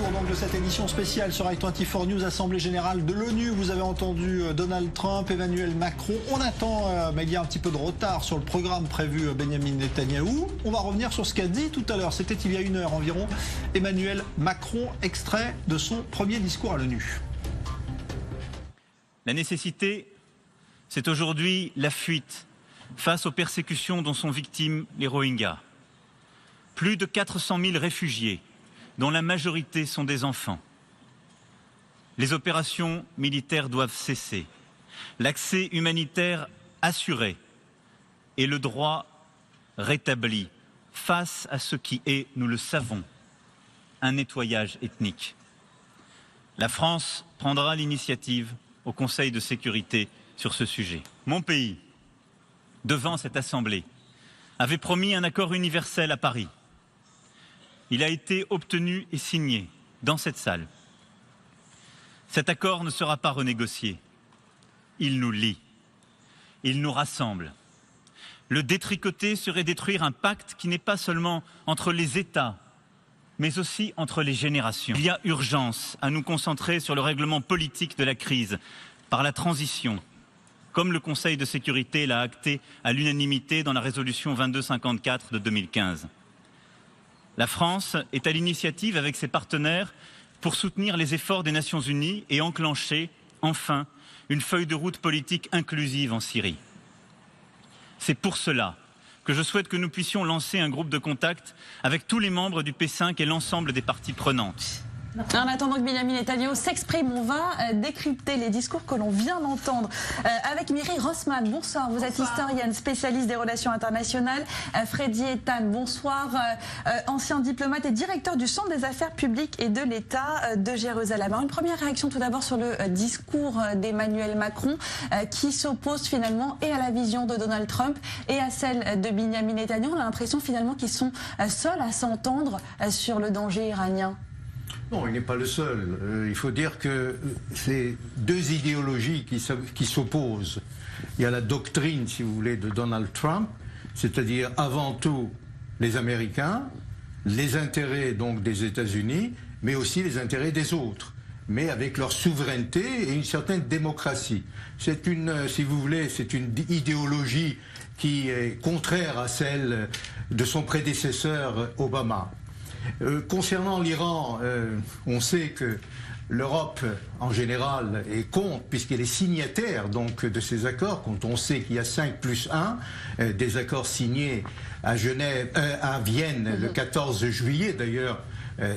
tour donc de cette édition spéciale sur Act24 News, Assemblée Générale de l'ONU. Vous avez entendu Donald Trump, Emmanuel Macron. On attend, mais il y a un petit peu de retard sur le programme prévu Benjamin Netanyahou. On va revenir sur ce qu'a dit tout à l'heure, c'était il y a une heure environ, Emmanuel Macron, extrait de son premier discours à l'ONU. La nécessité, c'est aujourd'hui la fuite face aux persécutions dont sont victimes les Rohingyas. Plus de 400 000 réfugiés, dont la majorité sont des enfants. Les opérations militaires doivent cesser, l'accès humanitaire assuré et le droit rétabli face à ce qui est, nous le savons, un nettoyage ethnique. La France prendra l'initiative au Conseil de sécurité sur ce sujet. Mon pays, devant cette Assemblée, avait promis un accord universel à Paris. Il a été obtenu et signé dans cette salle. Cet accord ne sera pas renégocié. Il nous lie. Il nous rassemble. Le détricoter serait détruire un pacte qui n'est pas seulement entre les États, mais aussi entre les générations. Il y a urgence à nous concentrer sur le règlement politique de la crise par la transition, comme le Conseil de sécurité l'a acté à l'unanimité dans la résolution 2254 de 2015. La France est à l'initiative avec ses partenaires pour soutenir les efforts des Nations Unies et enclencher, enfin, une feuille de route politique inclusive en Syrie. C'est pour cela que je souhaite que nous puissions lancer un groupe de contact avec tous les membres du P5 et l'ensemble des parties prenantes. En attendant que Benjamin Netanyahou s'exprime, on va décrypter les discours que l'on vient d'entendre avec Mireille Rossmann. Bonsoir, vous êtes historienne, spécialiste des relations internationales. Freddy Ethan, bonsoir, ancien diplomate et directeur du Centre des affaires publiques et de l'État de Jérusalem. Alors, une première réaction tout d'abord sur le discours d'Emmanuel Macron qui s'oppose finalement et à la vision de Donald Trump et à celle de Benjamin Netanyahou. On a l'impression finalement qu'ils sont seuls à s'entendre sur le danger iranien. Non, il n'est pas le seul. Il faut dire que c'est deux idéologies qui s'opposent. Il y a la doctrine, si vous voulez, de Donald Trump, c'est-à-dire avant tout les Américains, les intérêts donc des États-Unis, mais aussi les intérêts des autres, mais avec leur souveraineté et une certaine démocratie. C'est une, si vous voulez, c'est une idéologie qui est contraire à celle de son prédécesseur Obama. Concernant l'Iran, on sait que l'Europe en général est contre puisqu'elle est signataire donc de ces accords. Quand on sait qu'il y a 5+1 des accords signés à Genève, à Vienne le 14 juillet d'ailleurs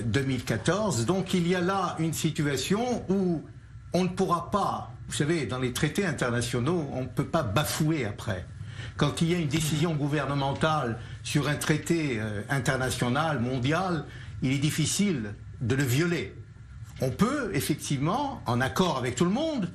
2014. Donc il y a là une situation où on ne pourra pas, vous savez, dans les traités internationaux, on ne peut pas bafouer après. Quand il y a une décision gouvernementale sur un traité international, mondial, il est difficile de le violer. On peut effectivement, en accord avec tout le monde,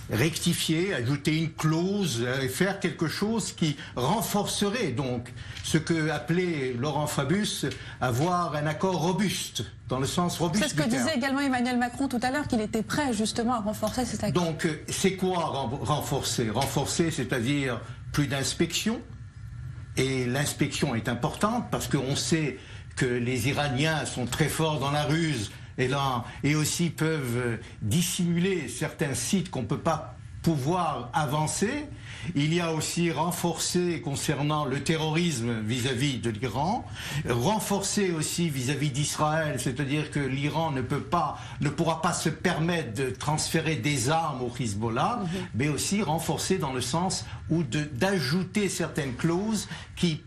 rectifier, ajouter une clause, faire quelque chose qui renforcerait donc ce que appelait Laurent Fabius avoir un accord robuste, dans le sens robuste du terme. C'est ce que disait également Emmanuel Macron tout à l'heure, qu'il était prêt justement à renforcer cet accord. Donc c'est quoi renforcer? Renforcer, c'est-à-dire plus d'inspection, et l'inspection est importante parce qu'on sait que les Iraniens sont très forts dans la ruse et aussi peuvent dissimuler certains sites qu'on ne peut pas pouvoir avancer. Il y a aussi renforcé concernant le terrorisme vis-à-vis de l'Iran, renforcé aussi vis-à-vis d'Israël, c'est-à-dire que l'Iran ne pourra pas se permettre de transférer des armes au Hezbollah, mais aussi renforcé dans le sens où d'ajouter certaines clauses qui,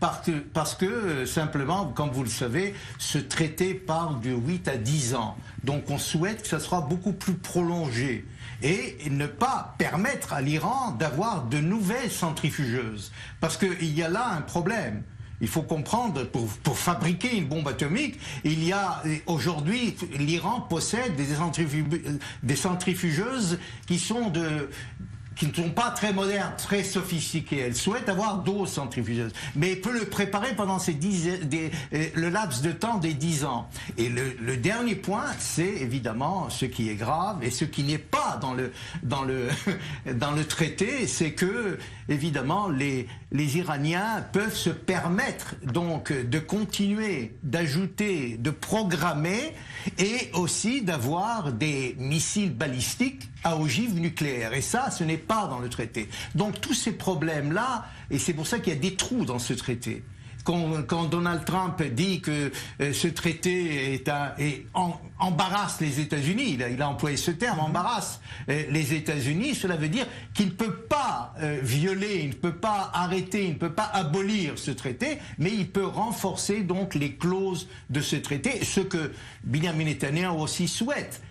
parce que simplement, comme vous le savez, ce traité parle de 8 à 10 ans. Donc on souhaite que ça sera beaucoup plus prolongé et ne pas permettre à l'Iran d'avoir de nouvelles centrifugeuses. Parce qu'il y a là un problème. Il faut comprendre, pour fabriquer une bombe atomique, il y a aujourd'hui, l'Iran possède des centrifugeuses qui sont qui ne sont pas très modernes, très sophistiquées. Elle souhaite avoir d'eau centrifugeuses, mais elle peut le préparer pendant le laps de temps des 10 ans. Et le dernier point, c'est évidemment ce qui est grave et ce qui n'est pas dans le traité, c'est que évidemment les Iraniens peuvent se permettre donc de continuer, d'ajouter, de programmer et aussi d'avoir des missiles balistiques à ogive nucléaire. Et ça, ce n'est pas dans le traité. Donc tous ces problèmes-là, et c'est pour ça qu'il y a des trous dans ce traité. Quand Donald Trump dit que ce traité embarrasse les États-Unis, il a employé ce terme, embarrasse les États-Unis, cela veut dire qu'il ne peut pas violer, il ne peut pas arrêter, il ne peut pas abolir ce traité, mais il peut renforcer donc les clauses de ce traité, ce que Benjamin Netanyahu aussi souhaite.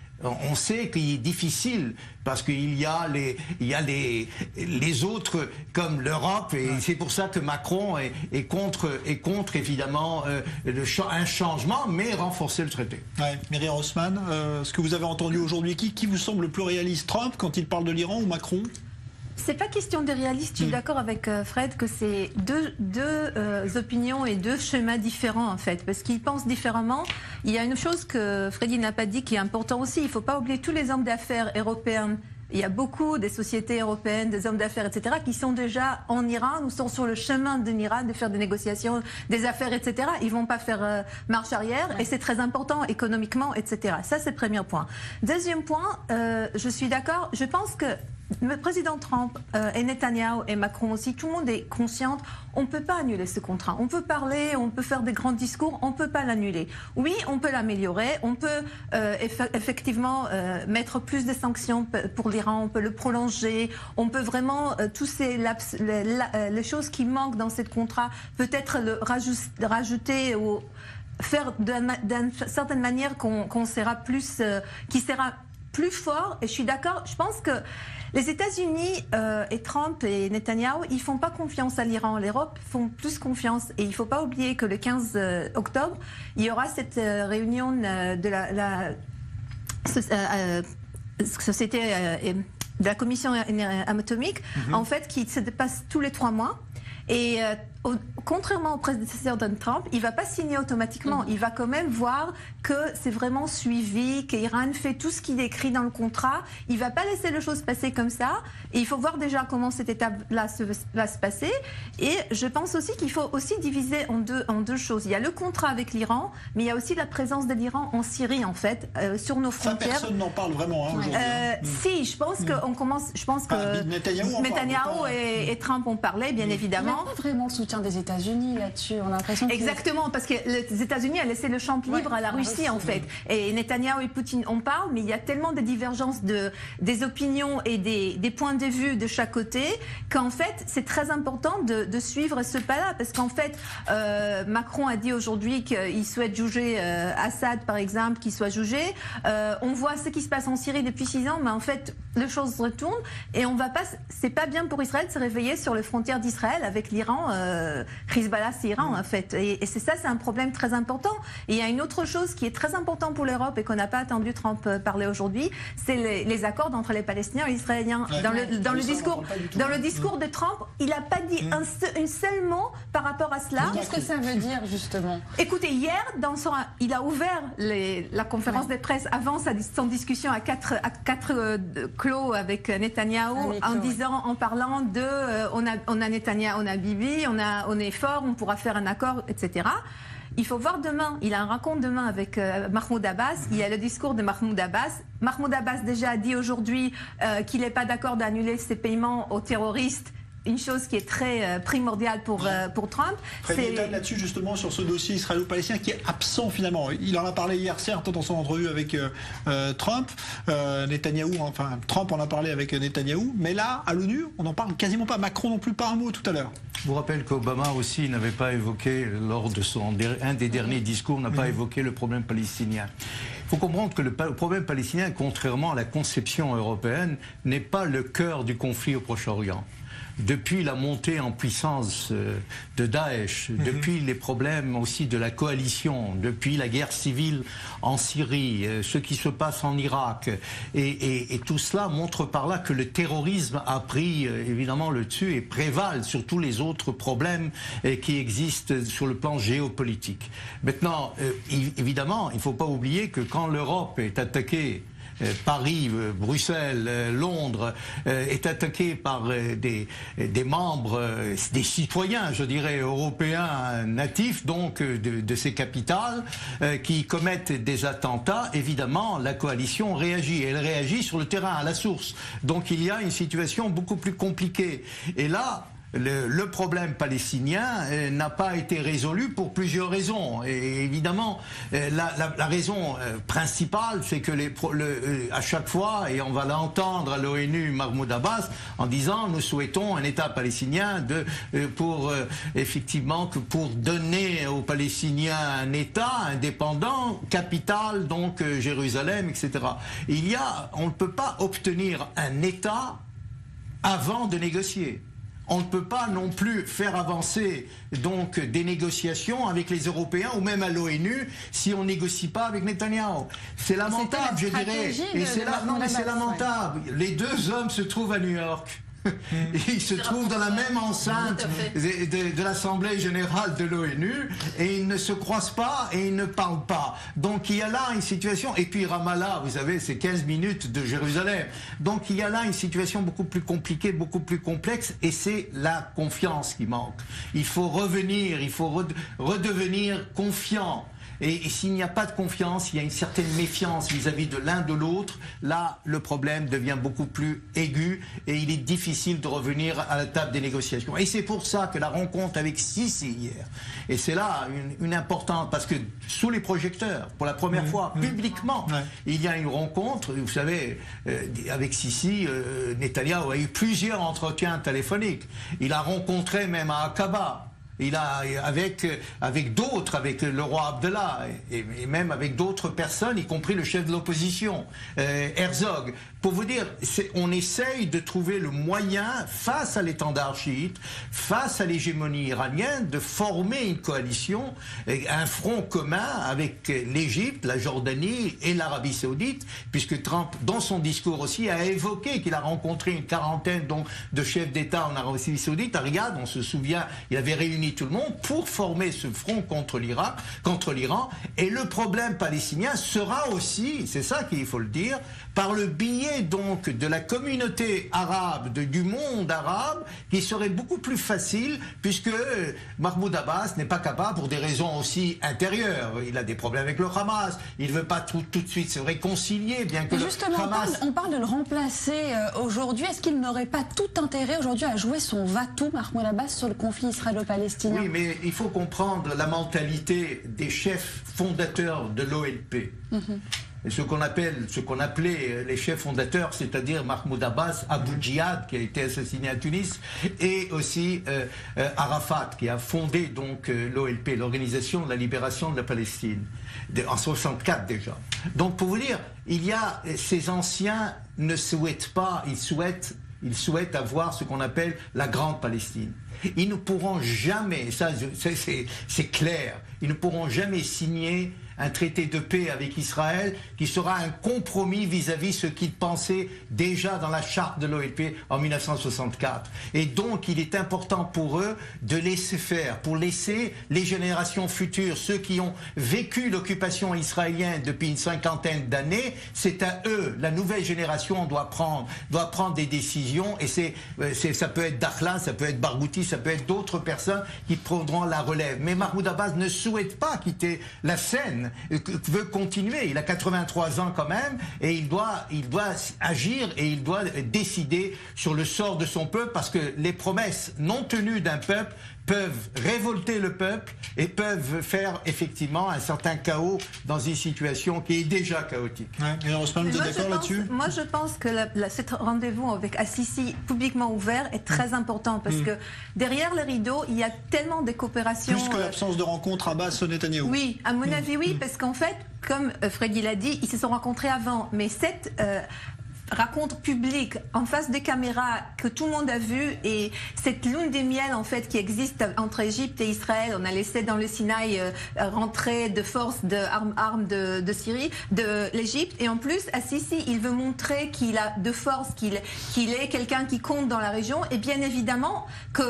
On sait qu'il est difficile parce qu'il y a les autres comme l'Europe et c'est pour ça que Macron est contre évidemment un changement mais renforcer le traité. Ouais. Miri Rossmann, ce que vous avez entendu aujourd'hui, qui vous semble le plus réaliste, Trump quand il parle de l'Iran ou Macron? C'est pas question de réaliste, je suis d'accord avec Fred que c'est deux opinions et deux schémas différents en fait, parce qu'ils pensent différemment. Il y a une chose que Freddy n'a pas dit qui est important aussi, il ne faut pas oublier tous les hommes d'affaires européens. Il y a beaucoup des sociétés européennes, des hommes d'affaires, etc., qui sont déjà en Iran, ou sont sur le chemin de l'Iran, de faire des négociations, des affaires, etc. Ils vont pas faire marche arrière, et c'est très important économiquement, etc. Ça, c'est le premier point. Deuxième point, je suis d'accord, je pense que le président Trump et Netanyahu et Macron aussi, tout le monde est conscient, on ne peut pas annuler ce contrat. On peut parler, on peut faire des grands discours, on ne peut pas l'annuler. Oui, on peut l'améliorer, on peut effectivement mettre plus de sanctions pour l'Iran, on peut le prolonger, on peut vraiment, tous ces les choses qui manquent dans ce contrat, peut-être le rajouter ou faire d'une certaine manière qu'on sera plus, qui sera plus fort. Et je suis d'accord, je pense que les États-Unis et Trump et Netanyahou, ils font pas confiance à l'Iran. L'Europe font plus confiance. Et il faut pas oublier que le 15 octobre, il y aura cette réunion de la société de la commission atomique, en fait, qui se passe tous les 3 mois. Et contrairement au prédécesseur Donald Trump, il ne va pas signer automatiquement. Il va quand même voir que c'est vraiment suivi, qu'Iran fait tout ce qu'il écrit dans le contrat. Il ne va pas laisser les choses passer comme ça. Et il faut voir déjà comment cette étape-là va se passer. Et je pense aussi qu'il faut aussi diviser en deux choses. Il y a le contrat avec l'Iran, mais il y a aussi la présence de l'Iran en Syrie, en fait, sur nos frontières. Ça, personne n'en parle vraiment aujourd'hui. Si, je pense qu'on commence. Je pense que Netanyahou et Trump ont parlé, bien évidemment. Il n'y a pas vraiment le soutien des États-Unis là-dessus. On a l'impression que exactement, parce que les États-Unis a laissé le champ libre à la Russie, en fait. Et Netanyahou et Poutine en parlent, mais il y a tellement de divergences des opinions et des points de vue de chaque côté qu'en fait, c'est très important de suivre ce pas-là. Parce qu'en fait, Macron a dit aujourd'hui qu'il souhaite juger Assad, par exemple, qu'il soit jugé. On voit ce qui se passe en Syrie depuis 6 ans, mais en fait, les choses se retournent et on va pas. C'est pas bien pour Israël de se réveiller sur les frontières d'Israël avec l'Iran. Hezbollah, c'est Iran en fait. Et c'est ça, c'est un problème très important. Et il y a une autre chose qui est très importante pour l'Europe et qu'on n'a pas attendu Trump parler aujourd'hui, c'est les accords entre les Palestiniens et les Israéliens. Dans le discours de Trump, il n'a pas dit un seul mot par rapport à cela. Qu'est-ce que ça veut dire justement? Écoutez, hier, il a ouvert la conférence de presse avant son discussion à quatre clos avec Netanyahou en parlant de on a Netanyahou, on a Bibi, on est fort, on pourra faire un accord, etc. Il faut voir demain, il a un rencontre demain avec Mahmoud Abbas, il y a le discours de Mahmoud Abbas. Mahmoud Abbas déjà a dit aujourd'hui qu'il n'est pas d'accord d'annuler ses paiements aux terroristes. Une chose qui est très primordiale pour Trump. Fred, là-dessus, justement, sur ce dossier israélo-palestinien qui est absent finalement. Il en a parlé hier, certes, dans son entrevue avec Trump. Trump en a parlé avec Netanyahou. Mais là, à l'ONU, on n'en parle quasiment pas. Macron non plus, pas un mot tout à l'heure. Je vous rappelle qu'Obama aussi n'avait pas évoqué, lors de un des derniers discours, n'a pas évoqué le problème palestinien. Il faut comprendre que le problème palestinien, contrairement à la conception européenne, n'est pas le cœur du conflit au Proche-Orient. depuis la montée en puissance de Daesh, depuis les problèmes aussi de la coalition, depuis la guerre civile en Syrie, ce qui se passe en Irak, et tout cela montre par là que le terrorisme a pris évidemment le dessus et prévale sur tous les autres problèmes qui existent sur le plan géopolitique. Maintenant, évidemment, il ne faut pas oublier que quand l'Europe est attaquée, Paris, Bruxelles, Londres, est attaqué par des membres, des citoyens, je dirais, européens natifs, donc de ces capitales, qui commettent des attentats, évidemment, la coalition réagit. Elle réagit sur le terrain, à la source. Donc il y a une situation beaucoup plus compliquée. Et là, le problème palestinien n'a pas été résolu pour plusieurs raisons. Et évidemment, la raison principale, c'est que à chaque fois, et on va l'entendre à l'ONU, Mahmoud Abbas, en disant nous souhaitons un État palestinien effectivement pour donner aux Palestiniens un État indépendant, capitale, donc Jérusalem, etc. On ne peut pas obtenir un État avant de négocier. On ne peut pas non plus faire avancer donc des négociations avec les Européens ou même à l'ONU si on négocie pas avec Netanyahou. C'est lamentable, je dirais. Et c'est lamentable. Les deux hommes se trouvent à New York. Ils se trouvent dans la même enceinte de l'Assemblée générale de l'ONU et ils ne se croisent pas et ils ne parlent pas. Donc il y a là une situation, et puis Ramallah, vous savez, c'est 15 minutes de Jérusalem. Donc il y a là une situation beaucoup plus compliquée, beaucoup plus complexe, et c'est la confiance qui manque. Il faut revenir, il faut redevenir confiant. Et s'il n'y a pas de confiance, il y a une certaine méfiance vis-à-vis de l'un de l'autre, là, le problème devient beaucoup plus aigu et il est difficile de revenir à la table des négociations. Et c'est pour ça que la rencontre avec Sisi hier, et c'est là une importante, parce que sous les projecteurs, pour la première fois, publiquement, il y a une rencontre, vous savez, avec Sisi, Netanyahou a eu plusieurs entretiens téléphoniques. Il a rencontré même à Aqaba. Il a, avec d'autres, avec le roi Abdallah, et même avec d'autres personnes, y compris le chef de l'opposition, Herzog. Pour vous dire, on essaye de trouver le moyen, face à l'étendard chiite, face à l'hégémonie iranienne, de former une coalition, un front commun avec l'Égypte, la Jordanie et l'Arabie Saoudite, puisque Trump, dans son discours aussi, a évoqué qu'il a rencontré une quarantaine de chefs d'État en Arabie Saoudite. À Riyad, on se souvient, il avait réuni tout le monde pour former ce front contre l'Iran. Et le problème palestinien sera aussi, c'est ça qu'il faut le dire, par le biais donc de la communauté arabe, du monde arabe, qui serait beaucoup plus facile, puisque Mahmoud Abbas n'est pas capable, pour des raisons aussi intérieures, il a des problèmes avec le Hamas, il ne veut pas tout de suite se réconcilier, bien que justement, le Hamas... on parle de le remplacer aujourd'hui. Est-ce qu'il n'aurait pas tout intérêt aujourd'hui à jouer son va-tout, Mahmoud Abbas, sur le conflit israélo-palestinien? Oui, mais il faut comprendre la mentalité des chefs fondateurs de l'OLP. Et ce qu'on appelait les chefs fondateurs, c'est-à-dire Mahmoud Abbas, Abu Djihad, qui a été assassiné à Tunis, et aussi Arafat, qui a fondé donc l'OLP, l'Organisation de la Libération de la Palestine, en 64 déjà. Donc pour vous dire, ces anciens ne souhaitent pas, ils souhaitent avoir ce qu'on appelle la Grande Palestine. Ils ne pourront jamais, ça c'est clair, ils ne pourront jamais signer un traité de paix avec Israël qui sera un compromis vis-à-vis ce qu'ils pensaient déjà dans la charte de l'OLP en 1964. Et donc il est important pour eux de laisser faire, pour laisser les générations futures, ceux qui ont vécu l'occupation israélienne depuis une cinquantaine d'années, c'est à eux, la nouvelle génération doit prendre des décisions, et ça peut être Dakhla, ça peut être Barghouti, ça peut être d'autres personnes qui prendront la relève. Mais Mahmoud Abbas ne souhaite pas quitter la scène, veut continuer. Il a 83 ans quand même, et il doit agir et il doit décider sur le sort de son peuple, parce que les promesses non tenues d'un peuple peuvent révolter le peuple et peuvent faire effectivement un certain chaos dans une situation qui est déjà chaotique. Ouais. Et Rosman, vous êtes d'accord là-dessus? Moi, je pense que cet rendez-vous avec Assisi publiquement ouvert est très important, parce que derrière le rideau, il y a tellement de coopérations... Plus que l'absence de rencontre Abbas-Netanyahou. Oui, à mon avis, oui, parce qu'en fait, comme Freddy l'a dit, ils se sont rencontrés avant, mais rencontre publique en face des caméras que tout le monde a vu, et cette lune de miel en fait qui existe entre Égypte et Israël. On a laissé dans le Sinaï rentrer de force armes de Syrie, de l'Égypte, et en plus à Sisi il veut montrer qu'il a de force, qu'il est quelqu'un qui compte dans la région, et bien évidemment que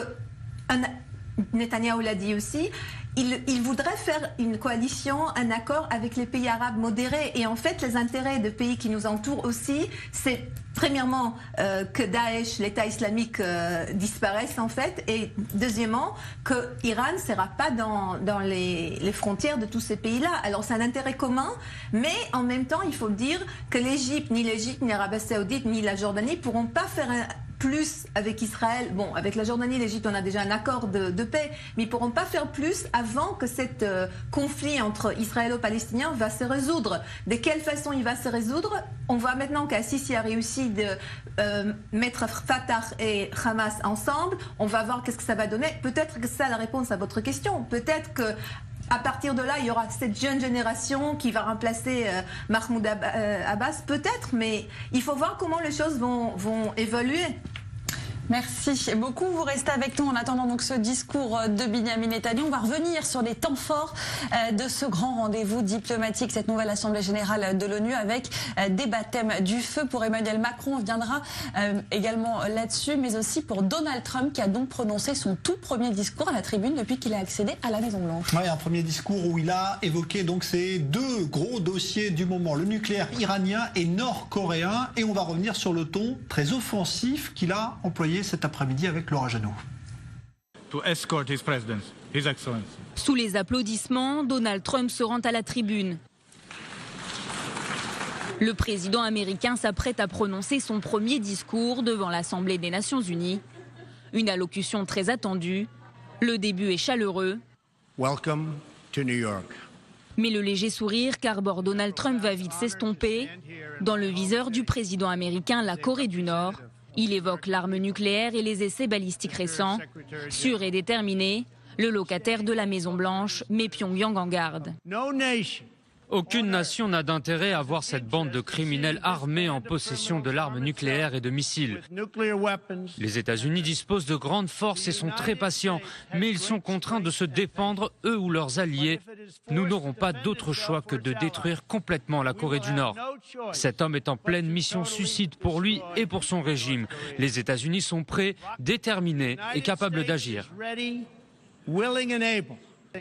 Netanyahou l'a dit aussi. Il voudrait faire une coalition, un accord avec les pays arabes modérés. Et en fait, les intérêts des pays qui nous entourent aussi, c'est premièrement que Daesh, l'État islamique, disparaisse en fait. Et deuxièmement, que Iran ne sera pas dans les frontières de tous ces pays-là. Alors c'est un intérêt commun, mais en même temps, il faut dire que l'Égypte, ni l'Arabie Saoudite, ni la Jordanie pourront pas faire plus avec Israël. Bon, avec la Jordanie et l'Égypte, on a déjà un accord de paix, mais ils ne pourront pas faire plus avant que cet conflit entre israélo-palestiniens va se résoudre. De quelle façon il va se résoudre? On voit maintenant qu'Al-Sisi a réussi de mettre Fatah et Hamas ensemble. On va voir qu'est-ce que ça va donner. Peut-être que c'est ça la réponse à votre question. Peut-être que à partir de là, il y aura cette jeune génération qui va remplacer Mahmoud Abbas, peut-être, mais il faut voir comment les choses vont évoluer. Merci beaucoup. Vous restez avec nous en attendant donc ce discours de Benyamin Netanyahou. On va revenir sur les temps forts de ce grand rendez-vous diplomatique, cette nouvelle Assemblée générale de l'ONU, avec des baptêmes du feu pour Emmanuel Macron. On reviendra également là-dessus, mais aussi pour Donald Trump, qui a donc prononcé son tout premier discours à la tribune depuis qu'il a accédé à la Maison-Blanche. Oui, un premier discours où il a évoqué donc ces deux gros dossiers du moment, le nucléaire iranien et nord-coréen. Et on va revenir sur le ton très offensif qu'il a employé cet après-midi avec Laura Jeannot. Sous les applaudissements, Donald Trump se rend à la tribune. Le président américain s'apprête à prononcer son premier discours devant l'Assemblée des Nations Unies. Une allocution très attendue. Le début est chaleureux. Welcome to New York. Mais le léger sourire qu'arbore Donald Trump va vite s'estomper. Dans le viseur du président américain, la Corée du Nord. Il évoque l'arme nucléaire et les essais balistiques récents. Sûr et déterminé, le locataire de la Maison-Blanche met Pyongyang en garde. Aucune nation n'a d'intérêt à voir cette bande de criminels armés en possession de l'arme nucléaire et de missiles. Les États-Unis disposent de grandes forces et sont très patients, mais ils sont contraints de se défendre, eux ou leurs alliés. Nous n'aurons pas d'autre choix que de détruire complètement la Corée du Nord. Cet homme est en pleine mission suicide pour lui et pour son régime. Les États-Unis sont prêts, déterminés et capables d'agir.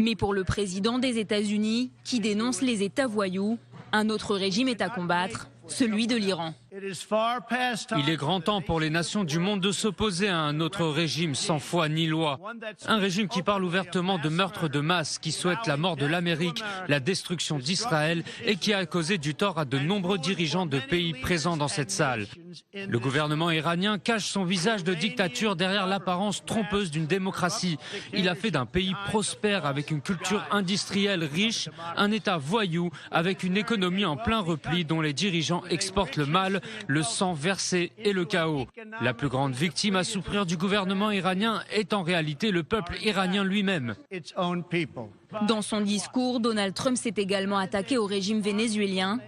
Mais pour le président des États-Unis, qui dénonce les États voyous, un autre régime est à combattre, celui de l'Iran. Il est grand temps pour les nations du monde de s'opposer à un autre régime sans foi ni loi. Un régime qui parle ouvertement de meurtres de masse, qui souhaite la mort de l'Amérique, la destruction d'Israël et qui a causé du tort à de nombreux dirigeants de pays présents dans cette salle. Le gouvernement iranien cache son visage de dictature derrière l'apparence trompeuse d'une démocratie. Il a fait d'un pays prospère avec une culture industrielle riche, un État voyou avec une économie en plein repli dont les dirigeants exportent le mal, le sang versé et le chaos. La plus grande victime à souffrir du gouvernement iranien est en réalité le peuple iranien lui-même. Dans son discours, Donald Trump s'est également attaqué au régime vénézuélien,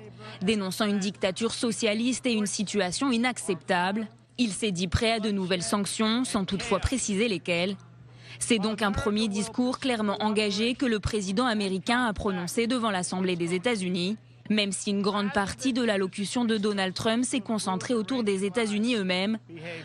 dénonçant une dictature socialiste et une situation inacceptable. Il s'est dit prêt à de nouvelles sanctions, sans toutefois préciser lesquelles. C'est donc un premier discours clairement engagé que le président américain a prononcé devant l'Assemblée des États-Unis. Même si une grande partie de l'allocution de Donald Trump s'est concentrée autour des États-Unis eux-mêmes,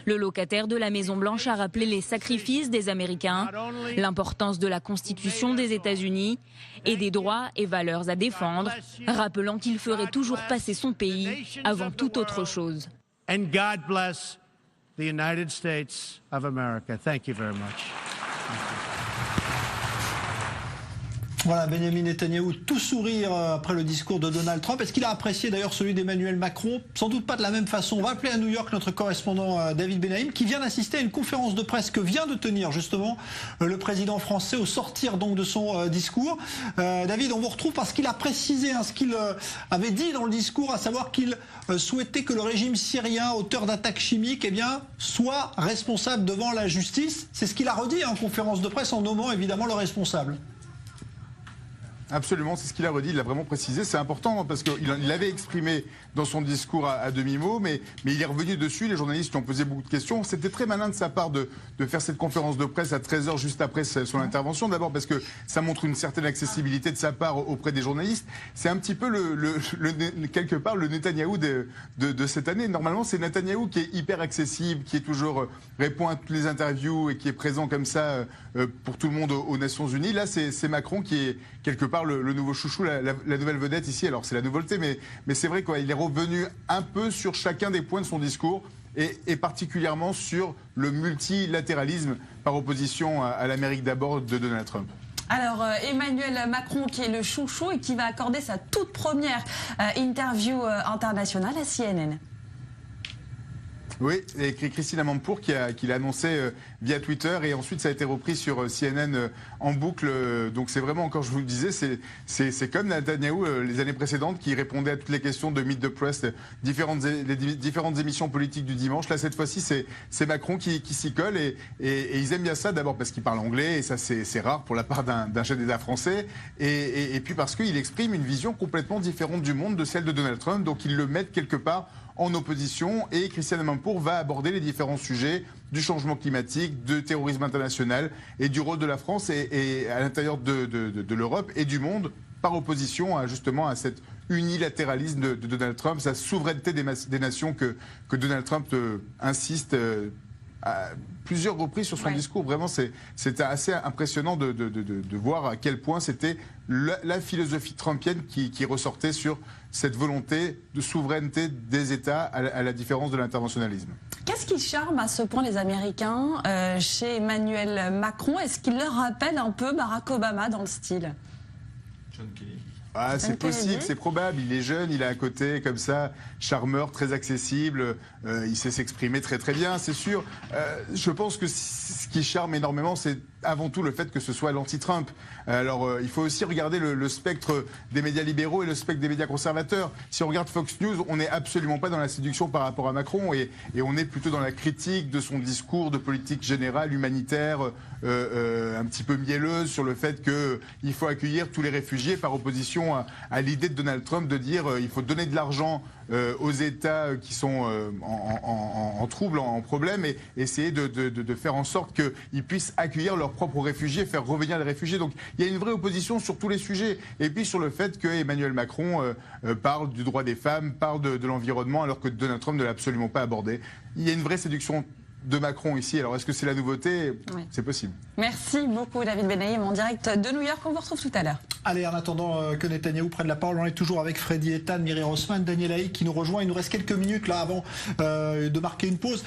le locataire de la Maison-Blanche a rappelé les sacrifices des Américains, l'importance de la Constitution des États-Unis et des droits et valeurs à défendre, rappelant qu'il ferait toujours passer son pays avant toute autre chose. And God bless the United States of America. Thank you very much. Voilà, Benyamin Netanyahou, tout sourire après le discours de Donald Trump. Est-ce qu'il a apprécié d'ailleurs celui d'Emmanuel Macron? Sans doute pas de la même façon. On va appeler à New York notre correspondant David Benaïm, qui vient d'assister à une conférence de presse que vient de tenir justement le président français au sortir donc de son discours. David, on vous retrouve parce qu'il a précisé ce qu'il avait dit dans le discours, à savoir qu'il souhaitait que le régime syrien, auteur d'attaques chimiques, soit responsable devant la justice. C'est ce qu'il a redit en conférence de presse en nommant évidemment le responsable. Absolument, c'est ce qu'il a redit, il l'a vraiment précisé. C'est important parce qu'il l'avait exprimé dans son discours à demi-mot, mais il est revenu dessus. Les journalistes lui ont posé beaucoup de questions. C'était très malin de sa part de faire cette conférence de presse à 13h juste après son intervention. D'abord parce que ça montre une certaine accessibilité de sa part auprès des journalistes. C'est un petit peu quelque part le Netanyahou de cette année. Normalement, c'est Netanyahou qui est hyper accessible, qui est toujours répond à toutes les interviews et qui est présent comme ça pour tout le monde aux Nations Unies. Là, c'est Macron qui est quelque part le nouveau chouchou, la nouvelle vedette ici. Alors c'est la nouveauté, mais c'est vrai qu'il est revenu un peu sur chacun des points de son discours et particulièrement sur le multilatéralisme par opposition à l'Amérique d'abord de Donald Trump. Alors, Emmanuel Macron, qui est le chouchou et qui va accorder sa toute première interview internationale à CNN. Oui, et Christine Amanpour qui l'a annoncé via Twitter et ensuite ça a été repris sur CNN en boucle. Donc c'est vraiment, encore je vous le disais, c'est comme Netanyahou les années précédentes qui répondait à toutes les questions de Meet the Press, les différentes émissions politiques du dimanche. Là cette fois-ci c'est Macron qui s'y colle et ils aiment bien ça, d'abord parce qu'il parle anglais et ça c'est rare pour la part d'un chef d'État français et puis parce qu'il exprime une vision complètement différente du monde de celle de Donald Trump, donc ils le mettent quelque part en opposition et Christine Amanpour va aborder les différents sujets du changement climatique, du terrorisme international et du rôle de la France et à l'intérieur de l'Europe et du monde par opposition justement à cet unilatéralisme de Donald Trump, sa souveraineté des nations que Donald Trump insiste à plusieurs reprises sur son discours. Vraiment, c'était assez impressionnant de voir à quel point c'était la philosophie trumpienne qui ressortait sur cette volonté de souveraineté des États à la différence de l'interventionnalisme. Qu'est-ce qui charme à ce point les Américains chez Emmanuel Macron? Est-ce qu'il leur rappelle un peu Barack Obama dans le style? John Kelly. Ah, c'est possible, c'est probable. Il est jeune, il a un côté comme ça, charmeur, très accessible. Il sait s'exprimer très très bien, c'est sûr. Je pense que ce qui charme énormément, c'est avant tout le fait que ce soit l'anti-Trump. Alors, il faut aussi regarder le spectre des médias libéraux et le spectre des médias conservateurs. Si on regarde Fox News, on n'est absolument pas dans la séduction par rapport à Macron et on est plutôt dans la critique de son discours de politique générale, humanitaire, un petit peu mielleuse sur le fait qu'il faut accueillir tous les réfugiés par opposition à l'idée de Donald Trump de dire il faut donner de l'argent aux États qui sont en trouble, en problème, et essayer de faire en sorte qu'ils puissent accueillir leurs propres réfugiés, faire revenir les réfugiés. Donc il y a une vraie opposition sur tous les sujets. Et puis sur le fait que Emmanuel Macron parle du droit des femmes, parle de l'environnement, alors que Donald Trump ne l'a absolument pas abordé. Il y a une vraie séduction de Macron ici. Alors est-ce que c'est la nouveauté? Oui. C'est possible. Merci beaucoup David Benaïm en direct de New York. On vous retrouve tout à l'heure. Allez, en attendant que Netanyahou prenne la parole, on est toujours avec Freddy Ethan, Mireille Rossmann, Daniel Haïk qui nous rejoint. Il nous reste quelques minutes là avant de marquer une pause.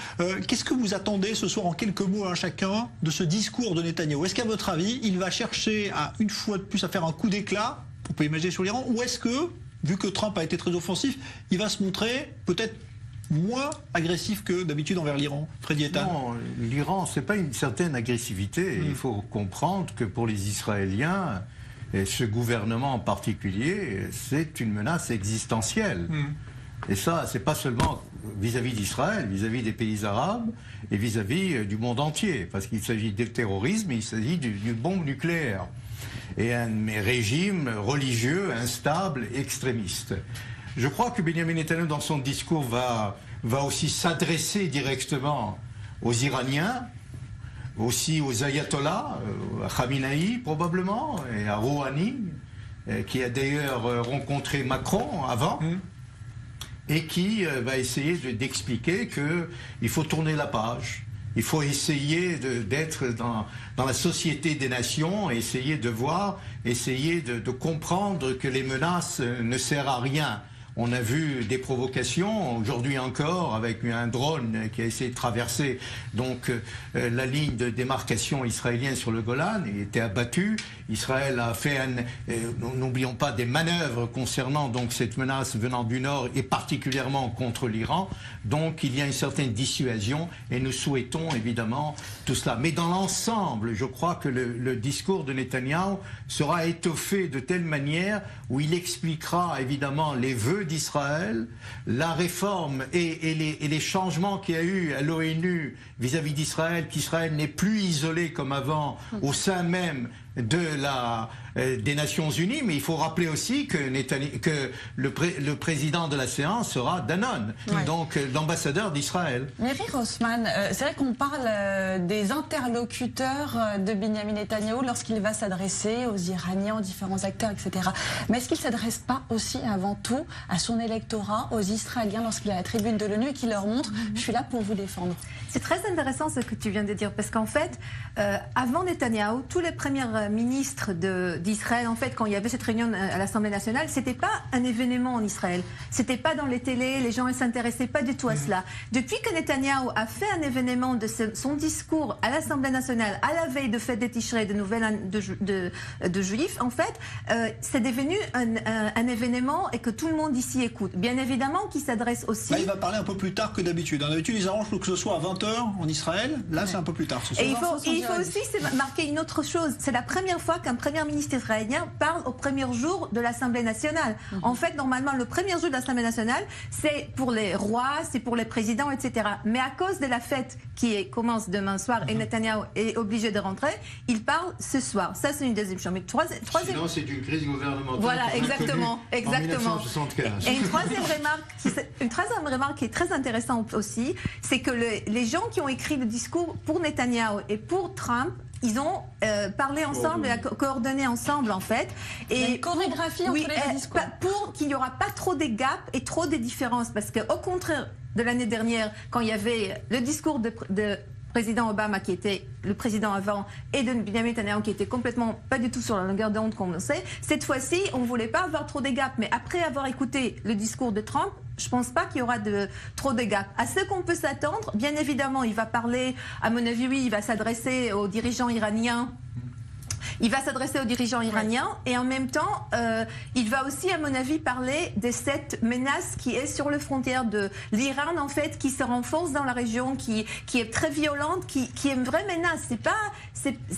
Qu'est-ce que vous attendez ce soir en quelques mots chacun de ce discours de Netanyahou? Est-ce qu'à votre avis, il va chercher une fois de plus à faire un coup d'éclat, on peut imaginer sur l'Iran, ou est-ce que, vu que Trump a été très offensif, il va se montrer peut-être moins agressif que d'habitude envers l'Iran? Freddy Ethan. Non, l'Iran, c'est pas une certaine agressivité. Il faut comprendre que pour les Israéliens, et ce gouvernement en particulier, c'est une menace existentielle. Et ça, c'est pas seulement vis-à-vis d'Israël, vis-à-vis des pays arabes et vis-à-vis du monde entier. Parce qu'il s'agit du terrorisme, il s'agit d'une bombe nucléaire. Et un régime religieux, instable, extrémiste. Je crois que Benjamin Netanyahu, dans son discours, va aussi s'adresser directement aux Iraniens, aussi aux ayatollahs, à Khamenei probablement, et à Rouhani, qui a d'ailleurs rencontré Macron avant, et qui va essayer d'expliquer qu'il faut tourner la page. Il faut essayer d'être dans la société des nations, essayer de voir, essayer de comprendre que les menaces ne servent à rien. On a vu des provocations, aujourd'hui encore, avec un drone qui a essayé de traverser la ligne de démarcation israélienne sur le Golan et était abattu. Israël a fait, n'oublions pas, des manœuvres concernant cette menace venant du Nord et particulièrement contre l'Iran. Donc il y a une certaine dissuasion et nous souhaitons évidemment tout cela. Mais dans l'ensemble, je crois que le discours de Netanyahou sera étoffé de telle manière où il expliquera évidemment les vœux d'Israël, la réforme et les changements qu'il y a eu à l'ONU vis-à-vis d'Israël, qu'Israël n'est plus isolé comme avant au sein même des Nations Unies, mais il faut rappeler aussi que le président de la séance sera Danone, donc l'ambassadeur d'Israël. Miri Rossmann, c'est vrai qu'on parle des interlocuteurs de Benyamin Netanyahou lorsqu'il va s'adresser aux Iraniens, aux différents acteurs, etc. Mais est-ce qu'il ne s'adresse pas aussi avant tout à son électorat, aux Israéliens, lorsqu'il est à la tribune de l'ONU et qu'il leur montre « je suis là pour vous défendre ». C'est très intéressant ce que tu viens de dire, parce qu'en fait, avant Netanyahou, tous les premiers ministres d'Israël, en fait, quand il y avait cette réunion à l'Assemblée nationale, c'était pas un événement en Israël. C'était pas dans les télés, les gens ne s'intéressaient pas du tout à cela. Depuis que Netanyahou a fait un événement de son discours à l'Assemblée nationale, à la veille de fête des Tishrei, de Nouvelle Année de Juifs, en fait, c'est devenu un événement et que tout le monde ici écoute. Bien évidemment qu'il s'adresse aussi... Là, il va parler un peu plus tard que d'habitude. D'habitude, ils arrangent que ce soit à 20h en Israël. Là, c'est un peu plus tard. Et il faut aussi marquer une autre chose. C'est la première fois qu'un premier ministre israélien parle au premier jour de l'Assemblée nationale. En fait, normalement, le premier jour de l'Assemblée nationale, c'est pour les rois, c'est pour les présidents, etc. Mais à cause de la fête qui commence demain soir et Netanyahou est obligé de rentrer, il parle ce soir. Ça, c'est une deuxième chose. Mais sinon, c'est une crise gouvernementale. Voilà, exactement. En 1975. Et une troisième remarque qui est très intéressante aussi, c'est que les gens qui ont écrit le discours pour Netanyahou et pour Trump, ils ont parlé ensemble et coordonné ensemble, en fait. Et une chorégraphie entre les discours. Pour qu'il n'y aura pas trop de gaps et trop de différences. Parce qu'au contraire de l'année dernière, quand il y avait le discours de président Obama, qui était le président avant, et de Benjamin Netanyahu, qui était complètement pas du tout sur la longueur d'onde, comme on sait. Cette fois-ci, on ne voulait pas avoir trop de gaps. Mais après avoir écouté le discours de Trump, je ne pense pas qu'il y aura trop de gaps. À ce qu'on peut s'attendre, bien évidemment, il va parler, à mon avis, oui, il va s'adresser aux dirigeants iraniens. Il va s'adresser aux dirigeants iraniens et en même temps, il va aussi, à mon avis, parler de cette menace qui est sur les frontières de l'Iran, en fait, qui se renforce dans la région, qui est très violente, qui est une vraie menace.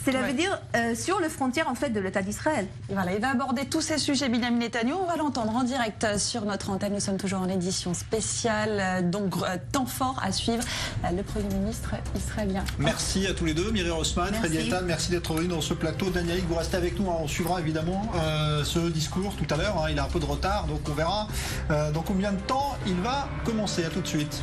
Cela veut dire sur les frontières, en fait, de l'État d'Israël. Voilà, il va aborder tous ces sujets, Benyamin Netanyahou. On va l'entendre en direct sur notre antenne. Nous sommes toujours en édition spéciale, donc temps fort à suivre. Le Premier ministre israélien. Merci à tous les deux, Miri Rossmann, Fredi Eitan, merci d'être venus dans ce plateau. Daniel, vous restez avec nous, on suivra évidemment ce discours tout à l'heure, il a un peu de retard, donc on verra dans combien de temps il va commencer. À tout de suite.